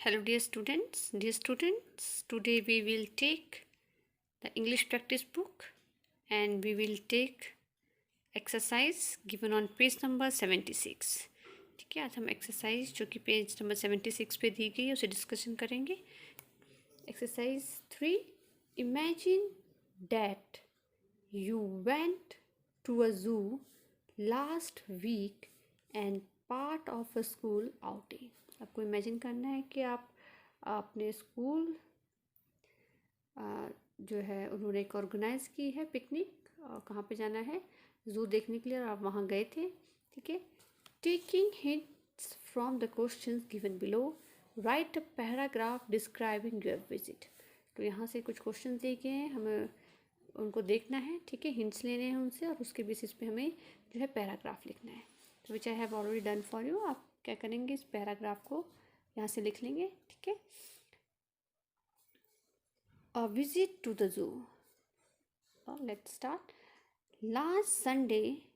Hello dear students, today we will take the English practice book and we will take exercise given on page number 76. ठीक है, आज हम exercise जो कि page number 76 पे दी गई है उसे डिस्कशन करेंगे. Exercise 3. Imagine that you went to a zoo last week and part of a school outing. आपको इमेजिन करना है कि आप अपने स्कूल जो है उन्होंने एक ऑर्गेनाइज़ की है पिकनिक. कहाँ पे जाना है? ज़ू देखने के लिए, और आप वहाँ गए थे. ठीक है. Taking hints from the questions given below, right a paragraph describing your visit. तो यहाँ से कुछ क्वेश्चन दिए गए हैं, हमें उनको देखना है. ठीक है, हिंट्स लेने हैं उनसे और उसके बेसिस पे हमें जो है पैराग्राफ लिखना है. तो which I have already done for you. आप क्या करेंगे, इस पैराग्राफ को यहाँ से लिख लेंगे. ठीक है. A visit to the zoo. Let's start. Last Sunday,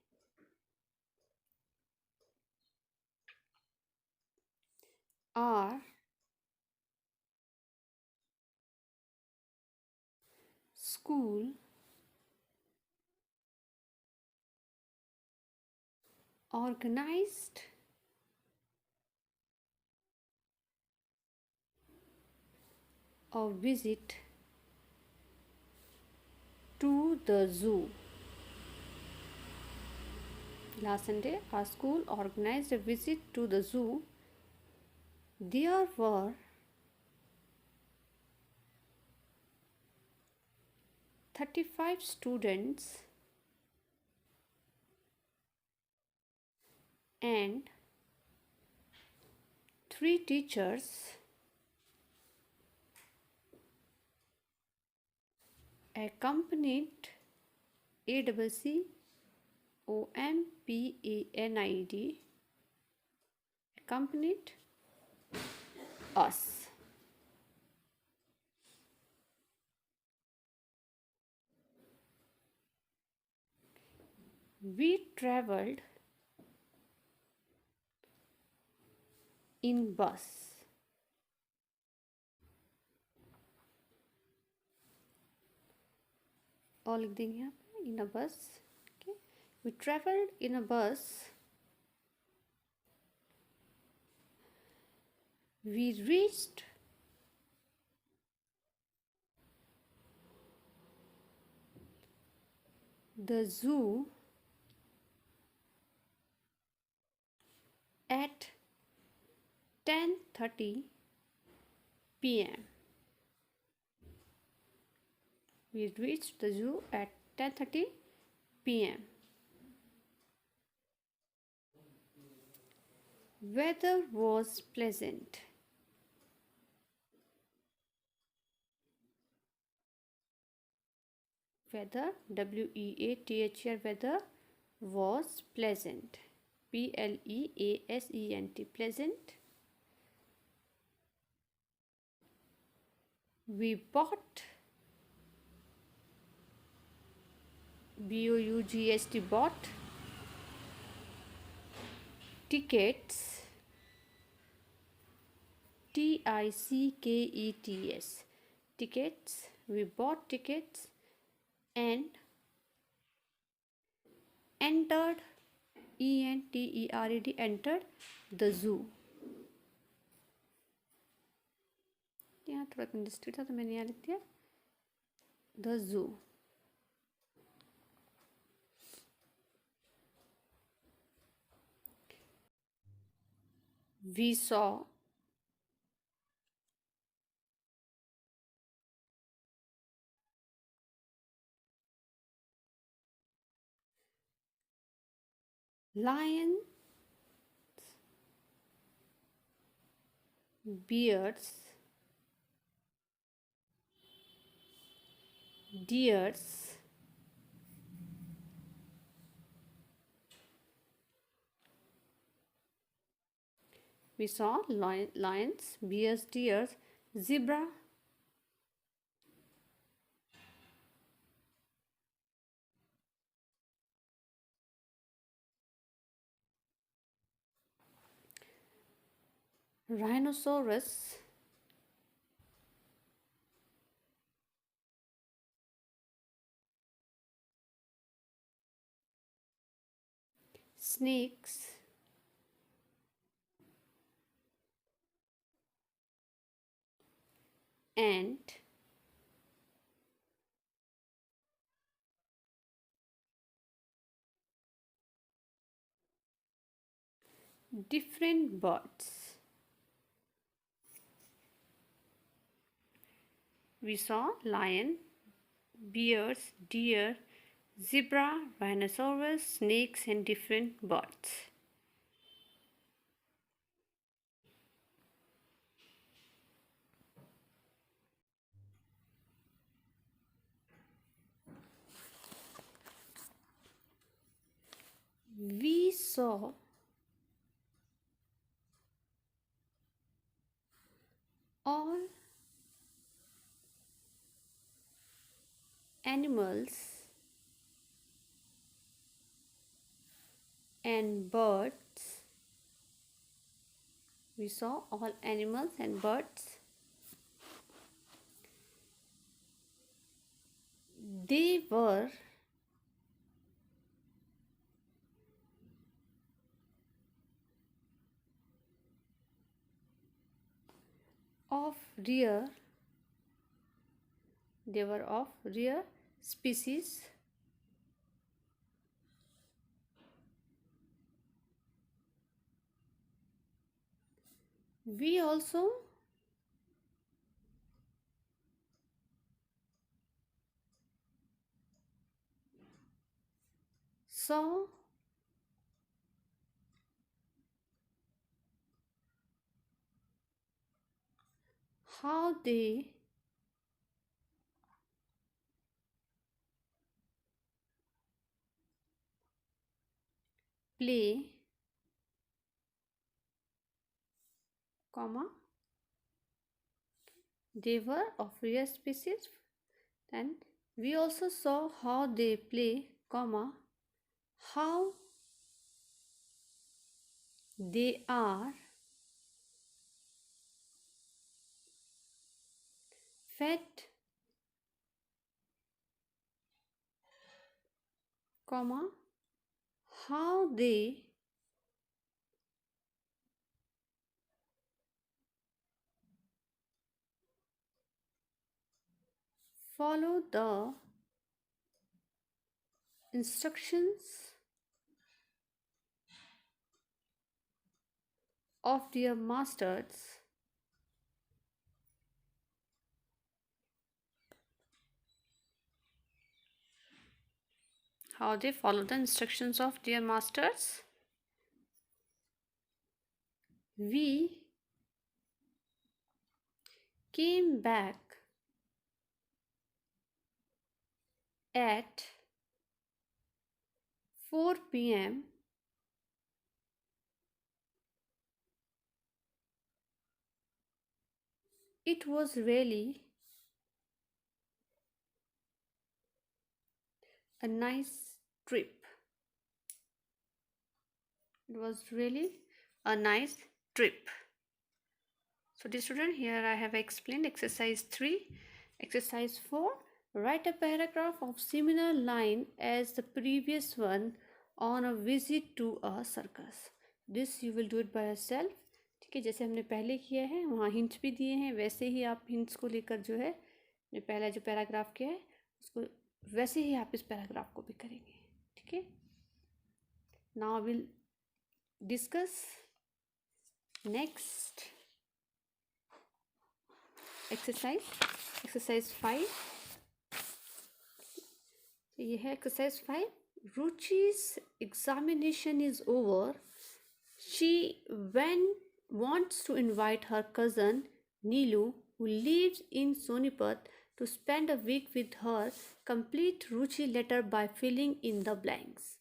our school organized a visit to the zoo. Last Sunday, our school organized a visit to the zoo. There were 35 students and 3 teachers accompanied accompanied us. We traveled in bus. और लिख देंगे यहाँ पे, in a bus. Okay. We traveled in a bus. We reached the zoo at 10:30 p.m. We reached the zoo at 10:30 p.m. Weather was pleasant. Weather, W-E-A-T-H-E-R, weather was pleasant. P-L-E-A-S-E-N-T, pleasant. We bought, B-O-U-G-S-T, bought tickets, T-I-C-K-E-T-S, tickets. We bought tickets and entered, E-N-T-E-R-E-D, entered the zoo. यहाँ थोड़ा congested था तो मैंने यहाँ लिख दिया the zoo. We saw lions, bears, deers, we saw lions, bears, deers, zebra, rhinoceros, snakes, and different birds. We saw lion, bears, deer, zebra, rhinoceros, snakes, and different birds. We saw all animals and birds. We saw all animals and birds. They were of rare species. We also saw how they play, they were of rare species. And we also saw how they play, how they are fed, how they follow the instructions of their masters. How they follow the instructions of their masters. We came back at 4 p.m. It was really a nice trip. It was really a nice trip. So dear student, here I have explained exercise 3. Exercise 4. Write a paragraph of similar line as the previous one on a visit to a circus. This you will do it by yourself. ठीक है, जैसे हमने पहले किया है वहाँ hints भी दिए हैं, वैसे ही आप हिंट्स को लेकर जो है पहला जो पैराग्राफ किया है उसको वैसे ही आप इस पैराग्राफ को भी करेंगे. ठीक है. Now we'll discuss next exercise 5. ये है exercise 5. Ruchi's examination is over. She wants to invite her cousin Neelu, who lives in Sonipat, to spend a week with her. Complete Ruchi letter by filling in the blanks.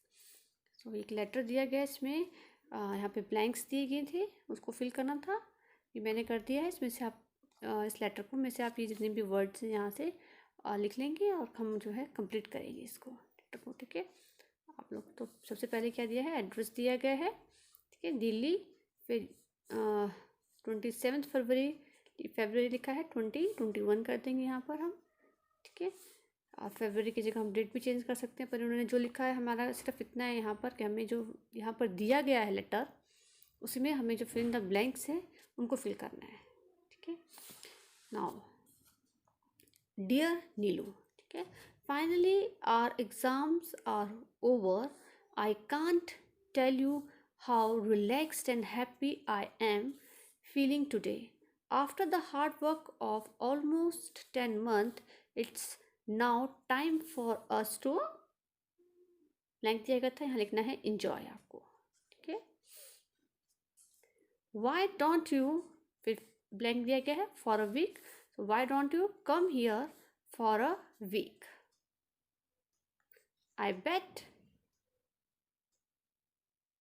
So एक letter दिया गया, इसमें यहाँ पे blanks दिए गए थे, उसको फिल करना था. ये मैंने कर दिया है. इसमें से आप इस लेटर को में से आप ये जितने भी वर्ड्स हैं यहाँ से लिख लेंगे और हम जो है कंप्लीट करेंगे इसको लेटर को. ठीक है. आप लोग तो सबसे पहले क्या दिया है, एड्रेस दिया गया है. ठीक है, दिल्ली. फिर 27 फरवरी लिखा है, 2021 कर देंगे यहाँ पर हम. ठीक है. और फरवरी की जगह हम डेट भी चेंज कर सकते हैं, पर उन्होंने जो लिखा है हमारा सिर्फ इतना है यहाँ पर कि हमें जो यहाँ पर दिया गया है लेटर, उसमें हमें जो फिल इन द ब्लैंक्स है उनको फिल करना है। ठीक है, नाउ डियर नीलू, ठीक है, finally our exams are over, I can't tell you how relaxed and happy I am feeling today. After the hard work of almost 10 months, it's now time for us to blank दिया गया था, यहाँ लिखना है enjoy आपको। ठीक है, why don't you, फिर blank दिया गया है for a week, so why don't you come here for a week? I bet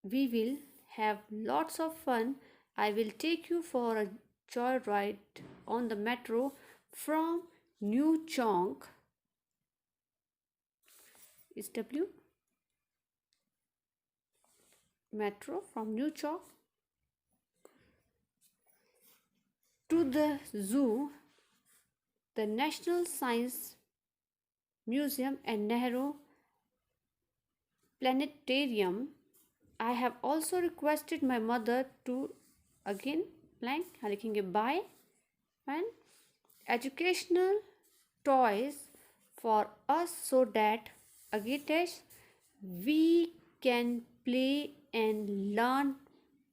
we will have lots of fun. I will take you for a joyride on the metro from New Chonk, is W, metro from New Chonk to the zoo, the National Science Museum and Nehru Planetarium. I have also requested my mother to, again blank, यहाँ लिखेंगे buy and educational toys for us so that again dash we can play and learn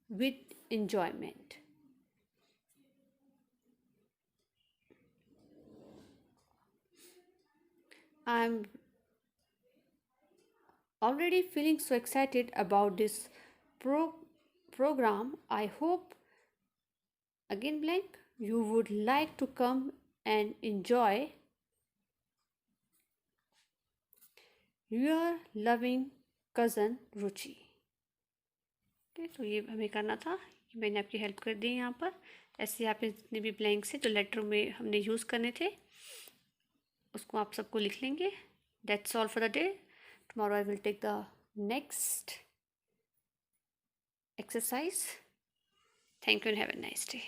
with enjoyment. I'm already feeling so excited about this program. I hope, again blank, you would like to come and enjoy. Your loving cousin रुचि। ठीक है, तो ये हमें करना था, मैंने आपकी help कर दी यहाँ पर। ऐसे आप जितने भी ब्लैंक्स हैं जो लेटर में हमने यूज़ करने थे उसको आप सबको लिख लेंगे। That's all for the day. Tomorrow I will take the next exercise. Thank you and have a nice day.